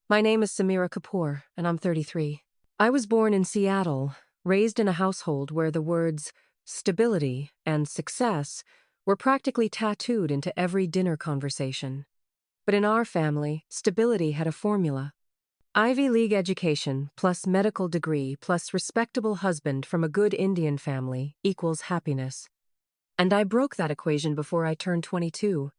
My name is Samira Kapoor, and I'm 33. I was born in Seattle, raised in a household where the words stability and success were practically tattooed into every dinner conversation. But in our family, stability had a formula. Ivy League education plus medical degree plus respectable husband from a good Indian family equals happiness. And I broke that equation before I turned 22.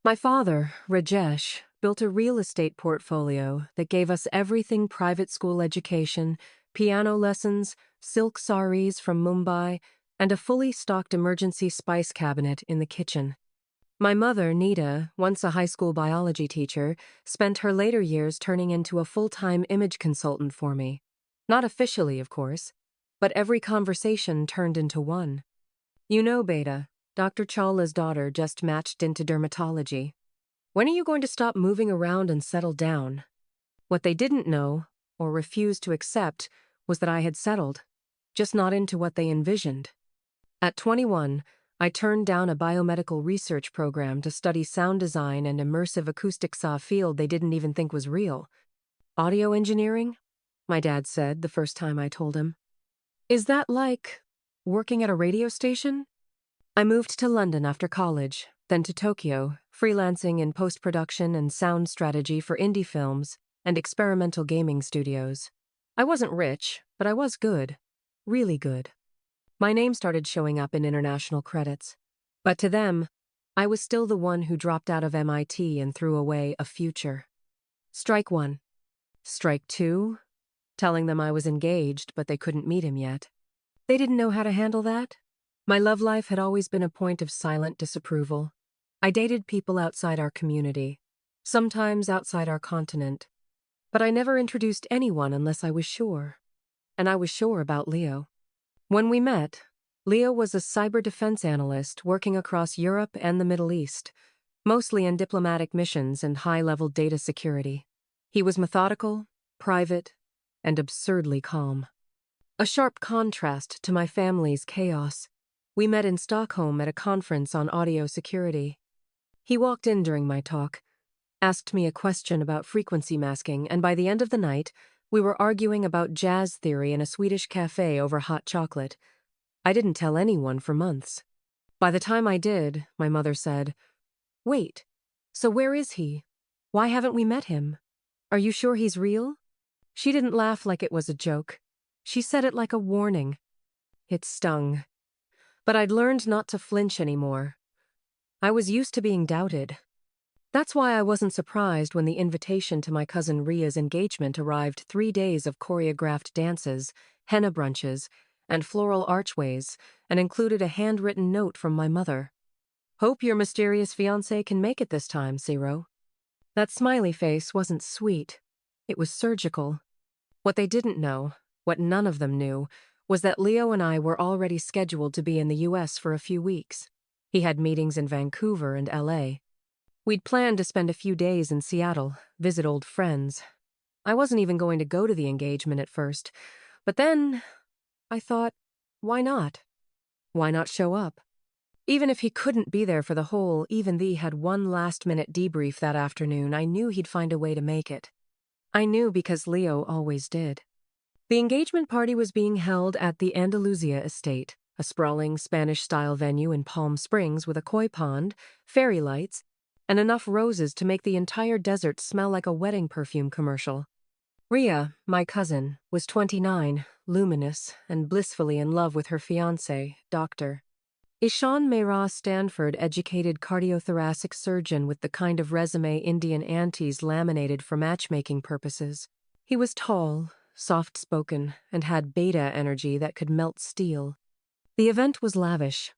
My father, Rajesh, built a real estate portfolio that gave us everything private school education, piano lessons, silk saris from Mumbai, and a fully stocked emergency spice cabinet in the kitchen. My mother, Nita, once a high school biology teacher, spent her later years turning into a full-time image consultant for me. Not officially, of course, but every conversation turned into one. You know, Beta, Dr. Chawla's daughter just matched into dermatology. When are you going to stop moving around and settle down? What they didn't know, or refused to accept, was that I had settled, just not into what they envisioned. At 21, I turned down a biomedical research program to study sound design and immersive acoustics, a field they didn't even think was real. Audio engineering? My dad said the first time I told him. Is that like working at a radio station? I moved to London after college, then to Tokyo, freelancing in post-production and sound strategy for indie films and experimental gaming studios. I wasn't rich, but I was good. Really good. My name started showing up in international credits. But to them, I was still the one who dropped out of MIT and threw away a future. Strike one. Strike two, telling them I was engaged, but they couldn't meet him yet. They didn't know how to handle that. My love life had always been a point of silent disapproval. I dated people outside our community, sometimes outside our continent. But I never introduced anyone unless I was sure. And I was sure about Leo. When we met, Leo was a cyber defense analyst working across Europe and the Middle East, mostly in diplomatic missions and high-level data security. He was methodical, private, and absurdly calm. A sharp contrast to my family's chaos. We met in Stockholm at a conference on audio security. He walked in during my talk, asked me a question about frequency masking, and by the end of the night, we were arguing about jazz theory in a Swedish cafe over hot chocolate. I didn't tell anyone for months. By the time I did, my mother said, "Wait, so where is he? Why haven't we met him? Are you sure he's real?" She didn't laugh like it was a joke. She said it like a warning. It stung. But I'd learned not to flinch anymore. I was used to being doubted. That's why I wasn't surprised when the invitation to my cousin Ria's engagement arrived 3 days of choreographed dances, henna brunches, and floral archways, and included a handwritten note from my mother. "Hope your mysterious fiancé can make it this time, Zero." That smiley face wasn't sweet. It was surgical. What they didn't know, what none of them knew, was that Leo and I were already scheduled to be in the US for a few weeks. He had meetings in Vancouver and LA. We'd planned to spend a few days in Seattle, visit old friends. I wasn't even going to go to the engagement at first, but then I thought, why not? Why not show up? Even if he couldn't be there for the whole, even thee had one last-minute debrief that afternoon, I knew he'd find a way to make it. I knew because Leo always did. The engagement party was being held at the Andalusia Estate, a sprawling Spanish-style venue in Palm Springs with a koi pond, fairy lights, and enough roses to make the entire desert smell like a wedding perfume commercial. Ria, my cousin, was 29, luminous, and blissfully in love with her fiancé, Dr. Ishan Mehra Stanford-educated cardiothoracic surgeon with the kind of resume Indian aunties laminated for matchmaking purposes. He was tall, soft-spoken, and had beta energy that could melt steel. The event was lavish.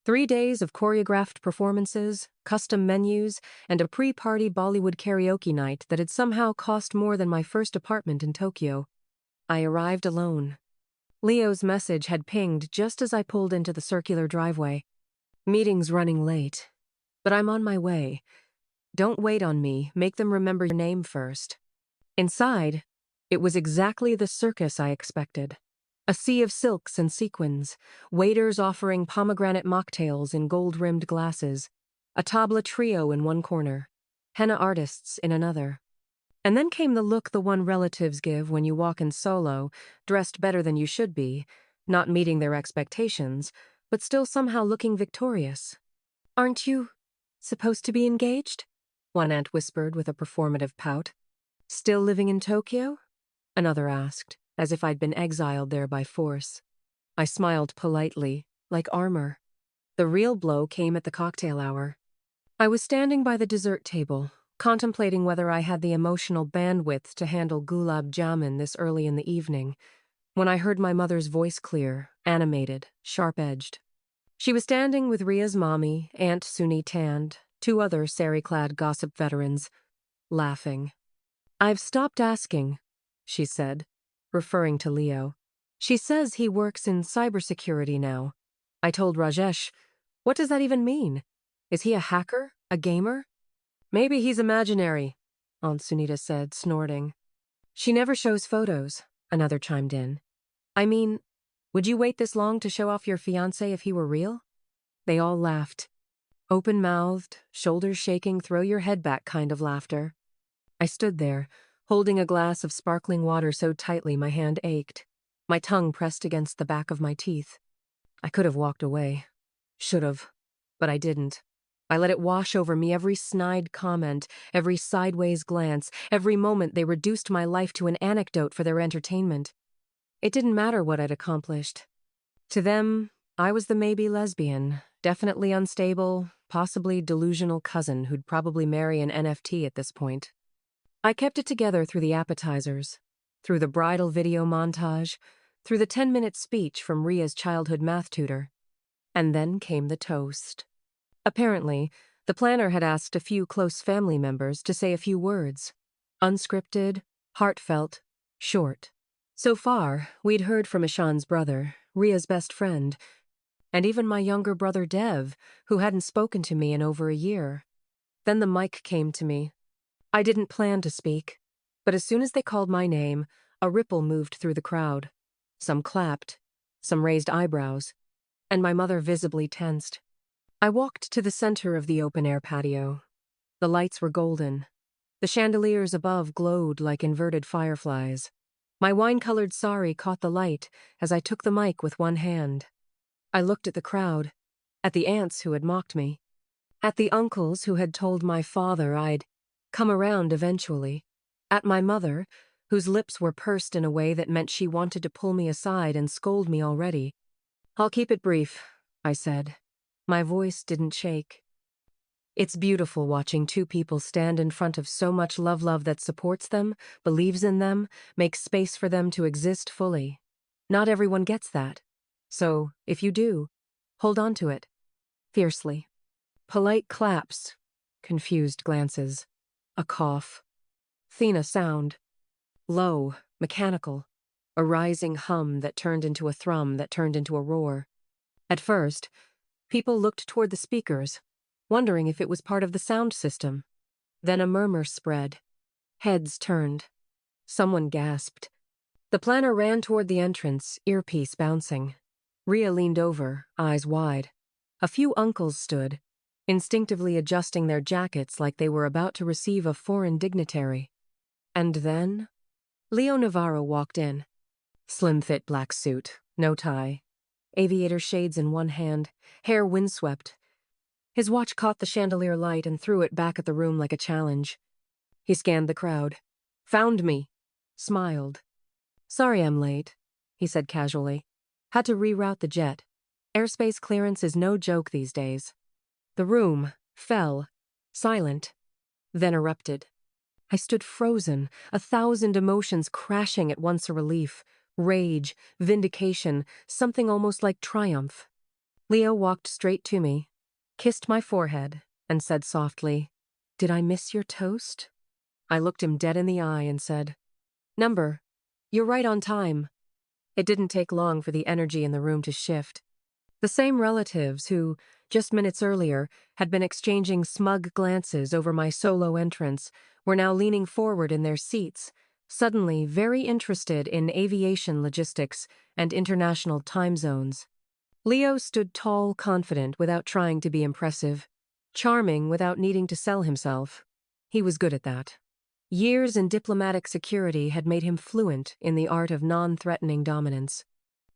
3 days of choreographed performances, custom menus, and a pre-party Bollywood karaoke night that had somehow cost more than my first apartment in Tokyo. I arrived alone. Leo's message had pinged just as I pulled into the circular driveway. "Meeting's running late, but I'm on my way. Don't wait on me, make them remember your name first." Inside, it was exactly the circus I expected. A sea of silks and sequins, waiters offering pomegranate mocktails in gold-rimmed glasses, a tabla trio in one corner, henna artists in another. And then came the look the one relatives give when you walk in solo, dressed better than you should be, not meeting their expectations, but still somehow looking victorious. "Aren't you supposed to be engaged?" one aunt whispered with a performative pout. "Still living in Tokyo?" another asked, as if I'd been exiled there by force. I smiled politely, like armor. The real blow came at the cocktail hour. I was standing by the dessert table, contemplating whether I had the emotional bandwidth to handle gulab jamun this early in the evening, when I heard my mother's voice clear, animated, sharp-edged. She was standing with Ria's mommy, Aunt Suni Tand, two other sari-clad gossip veterans, laughing. "I've stopped asking," she said, referring to Leo. "She says he works in cybersecurity now." I told Rajesh, "What does that even mean? Is he a hacker? A gamer?" "Maybe he's imaginary," Aunt Sunita said, snorting. "She never shows photos," another chimed in. "I mean, would you wait this long to show off your fiancé if he were real?" They all laughed. Open-mouthed, shoulders shaking, throw your head back kind of laughter. I stood there, holding a glass of sparkling water so tightly my hand ached, my tongue pressed against the back of my teeth. I could have walked away. Should have. But I didn't. I let it wash over me, every snide comment, every sideways glance, every moment they reduced my life to an anecdote for their entertainment. It didn't matter what I'd accomplished. To them, I was the maybe lesbian, definitely unstable, possibly delusional cousin who'd probably marry an NFT at this point. I kept it together through the appetizers, through the bridal video montage, through the 10-minute speech from Ria's childhood math tutor. And then came the toast. Apparently, the planner had asked a few close family members to say a few words. Unscripted, heartfelt, short. So far, we'd heard from Ishan's brother, Ria's best friend, and even my younger brother Dev, who hadn't spoken to me in over a year. Then the mic came to me. I didn't plan to speak, but as soon as they called my name, a ripple moved through the crowd. Some clapped, some raised eyebrows, and my mother visibly tensed. I walked to the center of the open-air patio. The lights were golden. The chandeliers above glowed like inverted fireflies. My wine-colored sari caught the light as I took the mic with one hand. I looked at the crowd, at the aunts who had mocked me, at the uncles who had told my father I'd come around eventually, at my mother, whose lips were pursed in a way that meant she wanted to pull me aside and scold me already. "I'll keep it brief," I said. My voice didn't shake. "It's beautiful watching two people stand in front of so much love that supports them, believes in them, makes space for them to exist fully. Not everyone gets that. So, if you do, hold on to it. Fiercely." Polite claps, confused glances, a cough. Thina sound. Low, mechanical. A rising hum that turned into a thrum that turned into a roar. At first, people looked toward the speakers, wondering if it was part of the sound system. Then a murmur spread. Heads turned. Someone gasped. The planner ran toward the entrance, earpiece bouncing. Ria leaned over, eyes wide. A few uncles stood, instinctively adjusting their jackets like they were about to receive a foreign dignitary. And then, Leo Navarro walked in. Slim-fit black suit, no tie. Aviator shades in one hand, hair windswept. His watch caught the chandelier light and threw it back at the room like a challenge. He scanned the crowd. Found me. Smiled. "Sorry I'm late," he said casually. "Had to reroute the jet. Airspace clearance is no joke these days." The room fell, silent, then erupted. I stood frozen, 1,000 emotions crashing at once a relief. Rage, vindication, something almost like triumph. Leo walked straight to me, kissed my forehead, and said softly, "Did I miss your toast?" I looked him dead in the eye and said, "Number, you're right on time." It didn't take long for the energy in the room to shift. The same relatives who, just minutes earlier, had been exchanging smug glances over my solo entrance were now leaning forward in their seats, suddenly very interested in aviation logistics and international time zones. Leo stood tall, confident without trying to be impressive, charming without needing to sell himself. He was good at that. Years in diplomatic security had made him fluent in the art of non-threatening dominance.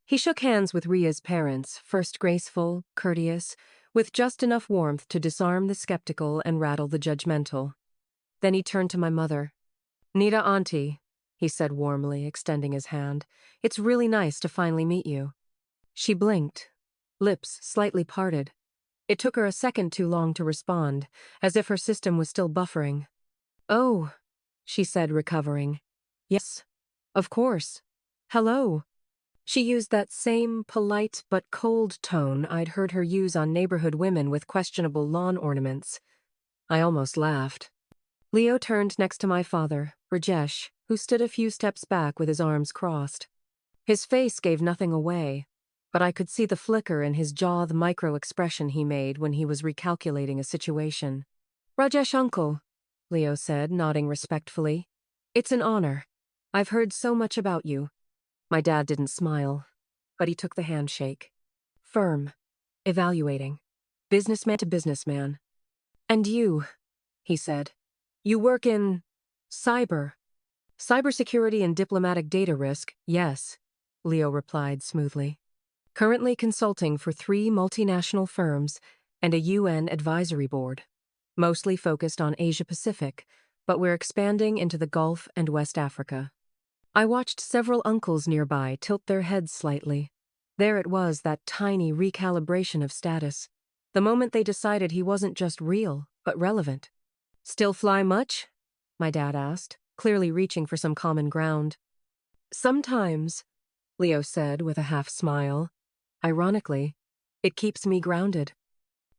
He shook hands with Ria's parents, first graceful, courteous, with just enough warmth to disarm the skeptical and rattle the judgmental. Then he turned to my mother. "Nita Auntie," he said warmly, extending his hand. "It's really nice to finally meet you." She blinked, lips slightly parted. It took her a second too long to respond, as if her system was still buffering. "Oh," she said, recovering. "Yes, of course. Hello." She used that same polite but cold tone I'd heard her use on neighborhood women with questionable lawn ornaments. I almost laughed. Leo turned next to my father, Rajesh, who stood a few steps back with his arms crossed. His face gave nothing away, but I could see the flicker in his jaw, the micro-expression he made when he was recalculating a situation. "Rajesh uncle," Leo said, nodding respectfully. "It's an honor. I've heard so much about you." My dad didn't smile, but he took the handshake. Firm, evaluating, businessman to businessman. "And you," he said. "You work in cybersecurity and diplomatic data risk, yes," Leo replied smoothly. "Currently consulting for 3 multinational firms and a UN advisory board. Mostly focused on Asia-Pacific, but we're expanding into the Gulf and West Africa." I watched several uncles nearby tilt their heads slightly. There it was, that tiny recalibration of status. The moment they decided he wasn't just real, but relevant. "Still fly much?" my dad asked, clearly reaching for some common ground. "Sometimes," Leo said with a half smile. "Ironically, it keeps me grounded."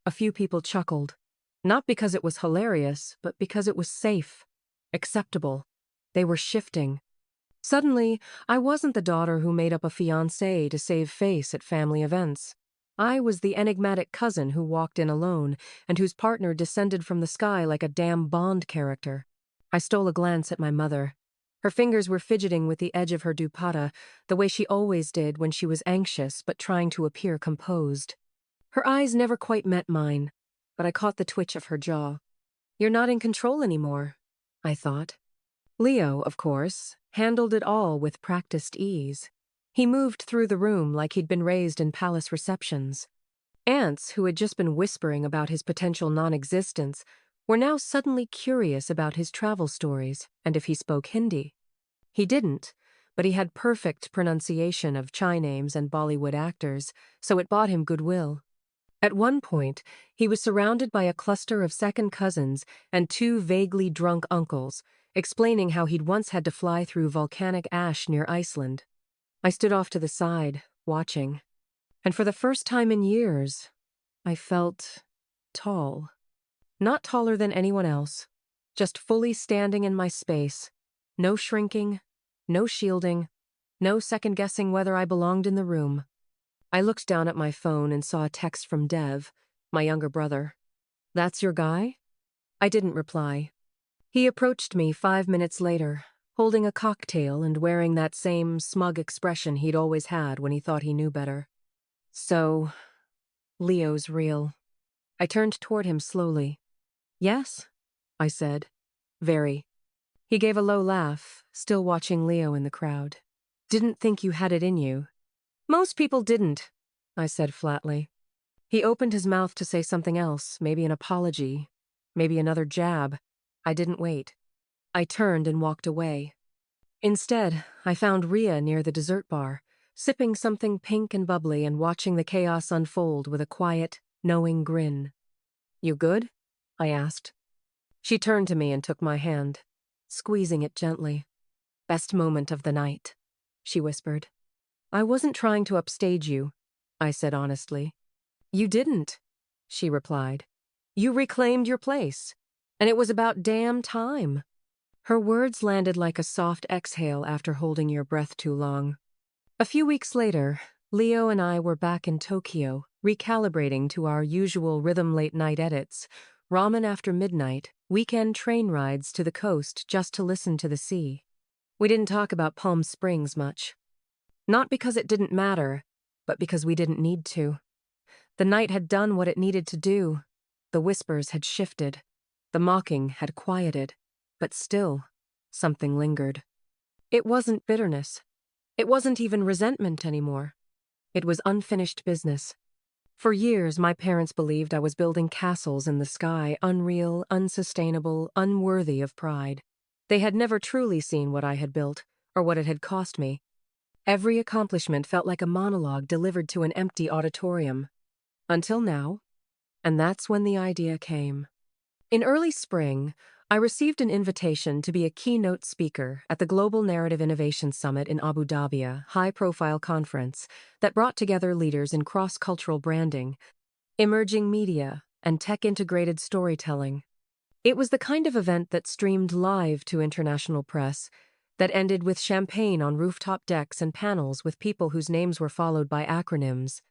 A few people chuckled. Not because it was hilarious, but because it was safe, acceptable. They were shifting. Suddenly, I wasn't the daughter who made up a fiancé to save face at family events. I was the enigmatic cousin who walked in alone and whose partner descended from the sky like a damn Bond character. I stole a glance at my mother. Her fingers were fidgeting with the edge of her dupatta, the way she always did when she was anxious but trying to appear composed. Her eyes never quite met mine, but I caught the twitch of her jaw. "You're not in control anymore," I thought. Leo, of course, handled it all with practiced ease. He moved through the room like he'd been raised in palace receptions. Aunts, who had just been whispering about his potential non-existence, were now suddenly curious about his travel stories and if he spoke Hindi. He didn't, but he had perfect pronunciation of Chai names and Bollywood actors, so it bought him goodwill. At one point, he was surrounded by a cluster of second cousins and 2 vaguely drunk uncles, explaining how he'd once had to fly through volcanic ash near Iceland. I stood off to the side, watching. And for the first time in years, I felt tall. Not taller than anyone else, just fully standing in my space. No shrinking, no shielding, no second-guessing whether I belonged in the room. I looked down at my phone and saw a text from Dev, my younger brother. "That's your guy?" I didn't reply. He approached me 5 minutes later, holding a cocktail and wearing that same smug expression he'd always had when he thought he knew better. "So, Leo's real." I turned toward him slowly. "Yes," I said. "Very." He gave a low laugh, still watching Leo in the crowd. "Didn't think you had it in you." "Most people didn't," I said flatly. He opened his mouth to say something else, maybe an apology, maybe another jab. I didn't wait. I turned and walked away. Instead, I found Ria near the dessert bar, sipping something pink and bubbly and watching the chaos unfold with a quiet, knowing grin. "You good?" I asked. She turned to me and took my hand, squeezing it gently. "Best moment of the night," she whispered. "I wasn't trying to upstage you," I said honestly. "You didn't," she replied. "You reclaimed your place, and it was about damn time." Her words landed like a soft exhale after holding your breath too long. A few weeks later, Leo and I were back in Tokyo, recalibrating to our usual rhythm late-night edits, ramen after midnight, weekend train rides to the coast just to listen to the sea. We didn't talk about Palm Springs much. Not because it didn't matter, but because we didn't need to. The night had done what it needed to do. The whispers had shifted. The mocking had quieted. But still, something lingered. It wasn't bitterness. It wasn't even resentment anymore. It was unfinished business. For years, my parents believed I was building castles in the sky, unreal, unsustainable, unworthy of pride. They had never truly seen what I had built, or what it had cost me. Every accomplishment felt like a monologue delivered to an empty auditorium. Until now. And that's when the idea came. In early spring, I received an invitation to be a keynote speaker at the Global Narrative Innovation Summit in Abu Dhabi, a high-profile conference that brought together leaders in cross-cultural branding, emerging media, and tech-integrated storytelling. It was the kind of event that streamed live to international press, that ended with champagne on rooftop decks and panels with people whose names were followed by acronyms.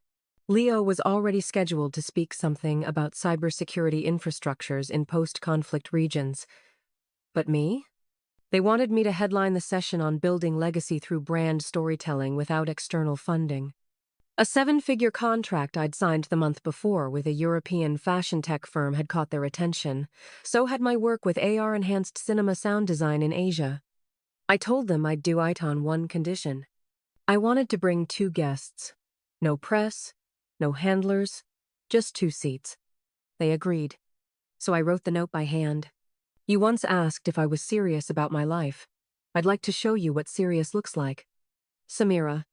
Leo was already scheduled to speak something about cybersecurity infrastructures in post-conflict regions. But me? They wanted me to headline the session on building legacy through brand storytelling without external funding. A 7-figure contract I'd signed the month before with a European fashion tech firm had caught their attention. So had my work with AR-enhanced cinema sound design in Asia. I told them I'd do it on one condition. I wanted to bring 2 guests. No press. No handlers, just 2 seats. They agreed. So I wrote the note by hand. You once asked if I was serious about my life. I'd like to show you what serious looks like. Samira.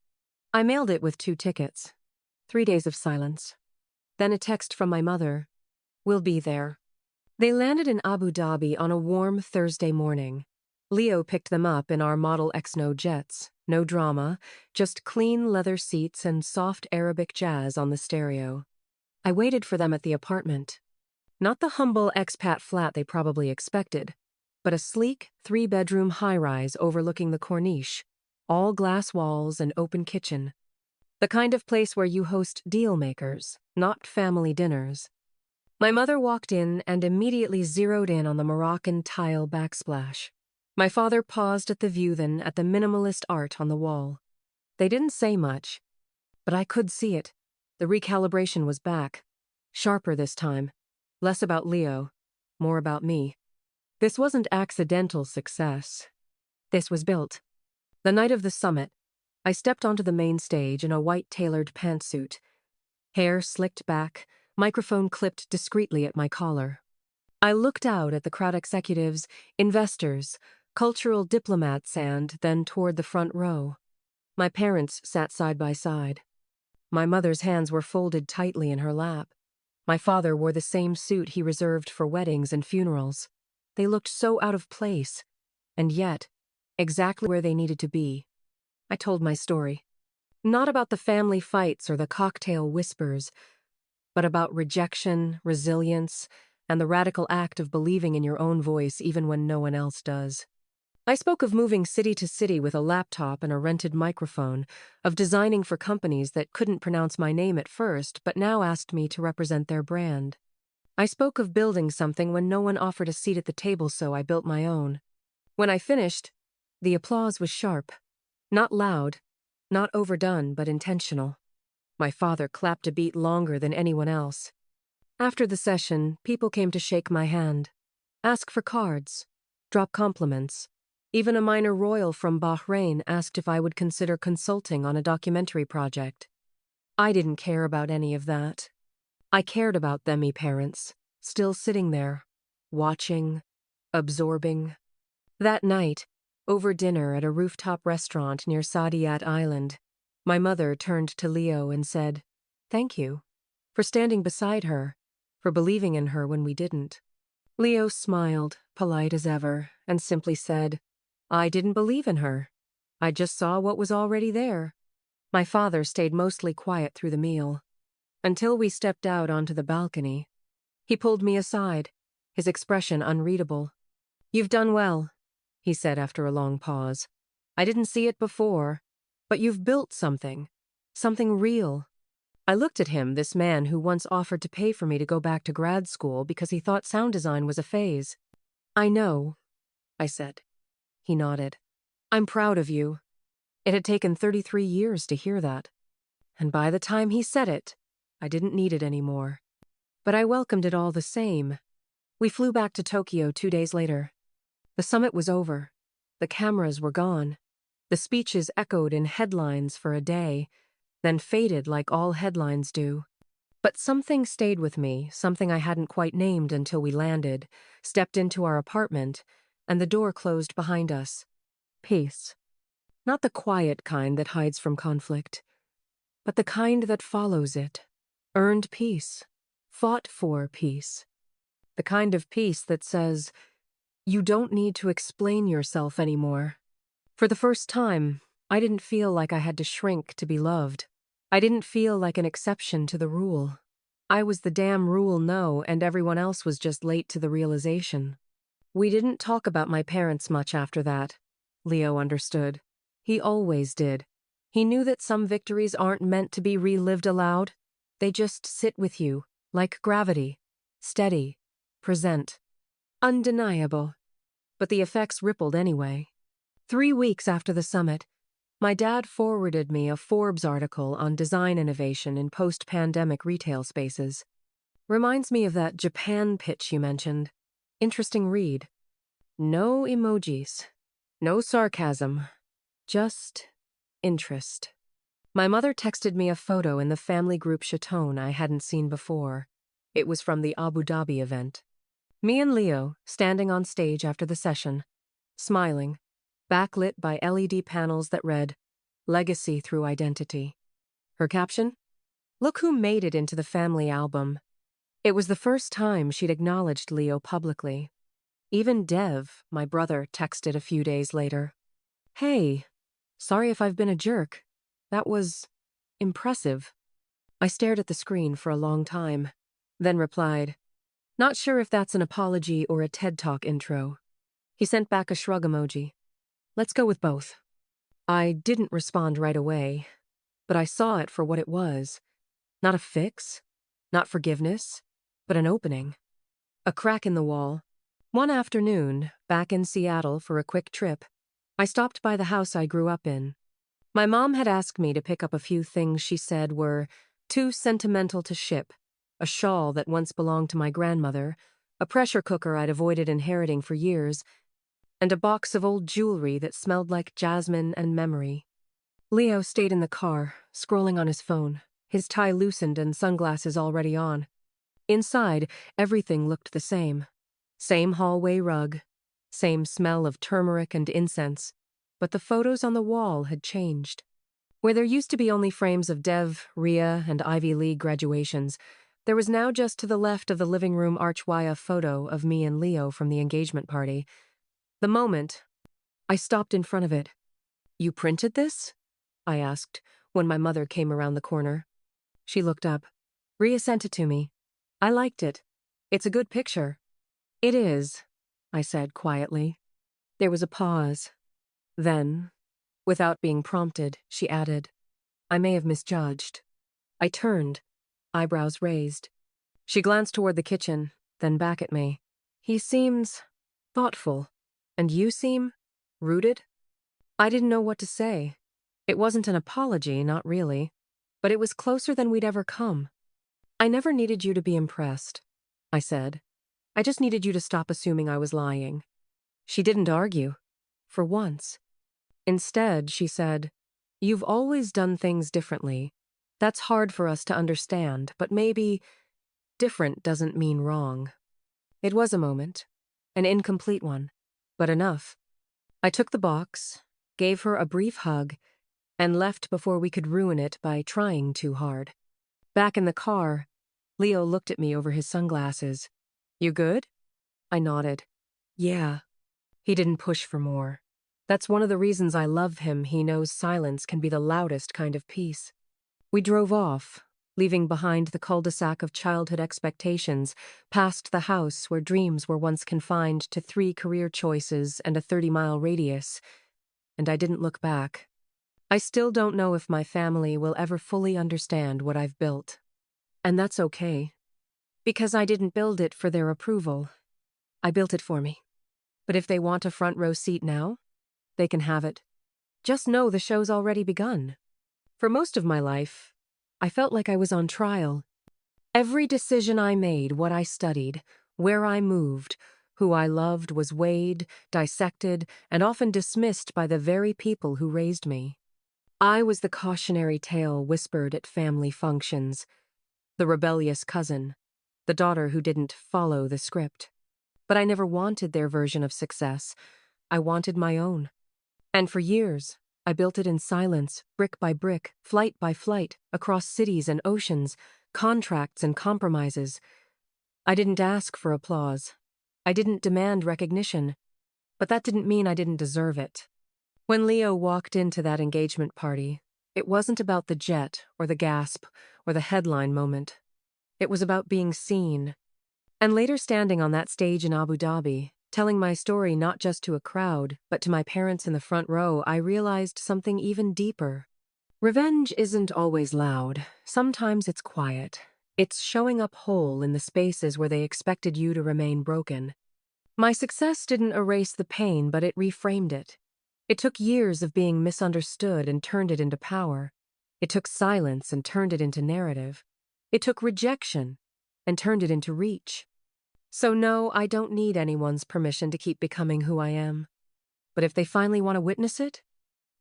I mailed it with 2 tickets. 3 days of silence. Then a text from my mother. We'll be there. They landed in Abu Dhabi on a warm Thursday morning. Leo picked them up in our Model X-No jets. No drama, just clean leather seats and soft Arabic jazz on the stereo. I waited for them at the apartment. Not the humble expat flat they probably expected, but a sleek 3-bedroom high-rise overlooking the Corniche, all glass walls and open kitchen. The kind of place where you host deal makers, not family dinners. My mother walked in and immediately zeroed in on the Moroccan tile backsplash. My father paused at the view, then at the minimalist art on the wall. They didn't say much, but I could see it. The recalibration was back. Sharper this time. Less about Leo, more about me. This wasn't accidental success. This was built. The night of the summit, I stepped onto the main stage in a white tailored pantsuit. Hair slicked back, microphone clipped discreetly at my collar. I looked out at the crowd, executives, investors, cultural diplomats, and then toward the front row. My parents sat side by side. My mother's hands were folded tightly in her lap. My father wore the same suit he reserved for weddings and funerals. They looked so out of place, and yet, exactly where they needed to be. I told my story. Not about the family fights or the cocktail whispers, but about rejection, resilience, and the radical act of believing in your own voice even when no one else does. I spoke of moving city to city with a laptop and a rented microphone, of designing for companies that couldn't pronounce my name at first but now asked me to represent their brand. I spoke of building something when no one offered a seat at the table, so I built my own. When I finished, the applause was sharp. Not loud, not overdone, but intentional. My father clapped a beat longer than anyone else. After the session, people came to shake my hand, ask for cards, drop compliments. Even a minor royal from Bahrain asked if I would consider consulting on a documentary project. I didn't care about any of that. I cared about them, parents, still sitting there, watching, absorbing. That night, over dinner at a rooftop restaurant near Saadiyat Island, my mother turned to Leo and said, "Thank you, for standing beside her, for believing in her when we didn't." Leo smiled, polite as ever, and simply said, "I didn't believe in her. I just saw what was already there." My father stayed mostly quiet through the meal, until we stepped out onto the balcony. He pulled me aside, his expression unreadable. "You've done well," he said after a long pause. "I didn't see it before, but you've built something real." I looked at him, this man who once offered to pay for me to go back to grad school because he thought sound design was a phase. "I know," I said. He nodded. "I'm proud of you." It had taken 33 years to hear that. And by the time he said it, I didn't need it anymore. But I welcomed it all the same. We flew back to Tokyo 2 days later. The summit was over. The cameras were gone. The speeches echoed in headlines for a day, then faded like all headlines do. But something stayed with me, something I hadn't quite named until we landed, stepped into our apartment, and the door closed behind us. Peace. Not the quiet kind that hides from conflict, but the kind that follows it. Earned peace. Fought for peace. The kind of peace that says, you don't need to explain yourself anymore. For the first time, I didn't feel like I had to shrink to be loved. I didn't feel like an exception to the rule. I was the damn rule, no, and everyone else was just late to the realization. We didn't talk about my parents much after that. Leo understood. He always did. He knew that some victories aren't meant to be relived aloud. They just sit with you, like gravity. Steady. Present. Undeniable. But the effects rippled anyway. 3 weeks after the summit, my dad forwarded me a Forbes article on design innovation in post-pandemic retail spaces. Reminds me of that Japan pitch you mentioned. Interesting read. No emojis. No sarcasm. Just interest. My mother texted me a photo in the family group chaton I hadn't seen before. It was from the Abu Dhabi event. Me and Leo, standing on stage after the session, smiling, backlit by LED panels that read, Legacy through Identity. Her caption? Look who made it into the family album. It was the first time she'd acknowledged Leo publicly. Even Dev, my brother, texted a few days later. Hey, sorry if I've been a jerk. That was impressive. I stared at the screen for a long time, then replied, not sure if that's an apology or a TED Talk intro. He sent back a shrug emoji. Let's go with both. I didn't respond right away, but I saw it for what it was. Not a fix, not forgiveness, but an opening. A crack in the wall. One afternoon, back in Seattle for a quick trip, I stopped by the house I grew up in. My mom had asked me to pick up a few things she said were too sentimental to ship. A shawl that once belonged to my grandmother, a pressure cooker I'd avoided inheriting for years, and a box of old jewelry that smelled like jasmine and memory. Leo stayed in the car, scrolling on his phone, his tie loosened and sunglasses already on. Inside, everything looked the same. Same hallway rug, same smell of turmeric and incense, but the photos on the wall had changed. Where there used to be only frames of Dev, Ria, and Ivy League graduations, there was now just to the left of the living room archway a photo of me and Leo from the engagement party. The moment, I stopped in front of it. You printed this? I asked, when my mother came around the corner. She looked up. Ria sent it to me. I liked it. It's a good picture. It is, I said quietly. There was a pause. Then, without being prompted, she added, I may have misjudged. I turned, eyebrows raised. She glanced toward the kitchen, then back at me. He seems thoughtful, and you seem rooted? I didn't know what to say. It wasn't an apology, not really, but it was closer than we'd ever come. I never needed you to be impressed, I said. I just needed you to stop assuming I was lying. She didn't argue, for once. Instead, she said, you've always done things differently. That's hard for us to understand, but maybe different doesn't mean wrong. It was a moment, an incomplete one, but enough. I took the box, gave her a brief hug, and left before we could ruin it by trying too hard. Back in the car, Leo looked at me over his sunglasses. You good? I nodded. Yeah. He didn't push for more. That's one of the reasons I love him. He knows silence can be the loudest kind of peace. We drove off, leaving behind the cul-de-sac of childhood expectations, past the house where dreams were once confined to 3 career choices and a 30-mile radius, and I didn't look back. I still don't know if my family will ever fully understand what I've built. And that's okay. Because I didn't build it for their approval. I built it for me. But if they want a front row seat now, they can have it. Just know the show's already begun. For most of my life, I felt like I was on trial. Every decision I made, what I studied, where I moved, who I loved was weighed, dissected, and often dismissed by the very people who raised me. I was the cautionary tale whispered at family functions, the rebellious cousin, the daughter who didn't follow the script. But I never wanted their version of success. I wanted my own. And for years, I built it in silence, brick by brick, flight by flight, across cities and oceans, contracts and compromises. I didn't ask for applause. I didn't demand recognition. But that didn't mean I didn't deserve it. When Leo walked into that engagement party, it wasn't about the jet or the gasp or the headline moment. It was about being seen. And later standing on that stage in Abu Dhabi, telling my story not just to a crowd, but to my parents in the front row, I realized something even deeper. Revenge isn't always loud. Sometimes it's quiet. It's showing up whole in the spaces where they expected you to remain broken. My success didn't erase the pain, but it reframed it. It took years of being misunderstood and turned it into power. It took silence and turned it into narrative. It took rejection and turned it into reach. So no, I don't need anyone's permission to keep becoming who I am. But if they finally want to witness it,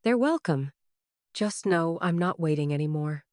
they're welcome. Just know I'm not waiting anymore.